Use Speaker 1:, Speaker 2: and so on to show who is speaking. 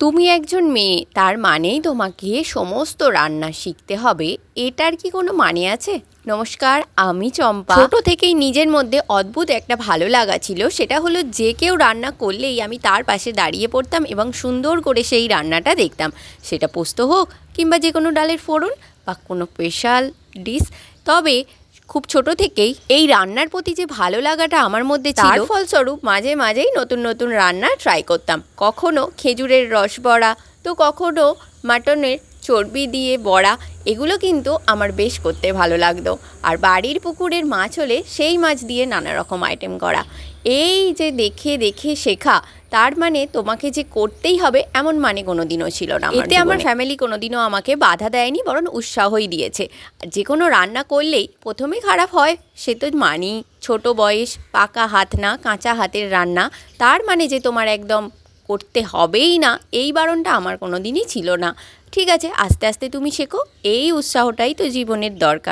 Speaker 1: তুমি একজন মেয়ে, তার মানেই তোমাকে সমস্ত রান্না শিখতে হবে, এটার কি কোনো মানে আছে? নমস্কার, আমি চম্পা। ছোট থেকেই নিজের মধ্যে অদ্ভুত একটা ভালো লাগা ছিল, সেটা হলো যে কেউ রান্না করলেই আমি তার পাশে দাঁড়িয়ে পড়তাম এবং সুন্দর করে সেই রান্নাটা দেখতাম। সেটা পোস্ত হোক কিংবা যে কোনো ডালের ফোড়ন বা কোনো স্পেশাল ডিশ। তবে খুব ছোট থেকেই এই রান্নার প্রতি যে ভালো লাগাটা আমার মধ্যে ছিল, তার ফলস্বরূপ মাঝে মাঝেই নতুন নতুন রান্না ট্রাই করতাম। কখনো খেজুরের রস বড়া, তো কখনো মাটনের চর্বি দিয়ে বড়া। এগুলো কিন্তু আমার বেশ করতে ভালো লাগতো। আর বাড়ির পুকুরের মাছ হলে সেই মাছ দিয়ে নানা রকম আইটেম করা। এই যে দেখে দেখে শেখা, তার মানে তোমাকে যে করতেই হবে এমন মানে কোনো দিনও ছিল না। এতে আমার ফ্যামিলি কোনো দিনও আমাকে বাধা দেয়নি, বরং উৎসাহই দিয়েছে। যে কোনো রান্না করলেই প্রথমে খারাপ হয়, সে তো মানি। ছোট বয়স, পাকা হাত না, কাঁচা হাতের রান্না, তার মানে যে তোমার একদম করতে হবেই না, এই বারণটা আমার কোনো দিনই ছিল না। ঠিক আছে, আস্তে আস্তে তুমি শেখো, এই উৎসাহটাই তো জীবনের দরকার।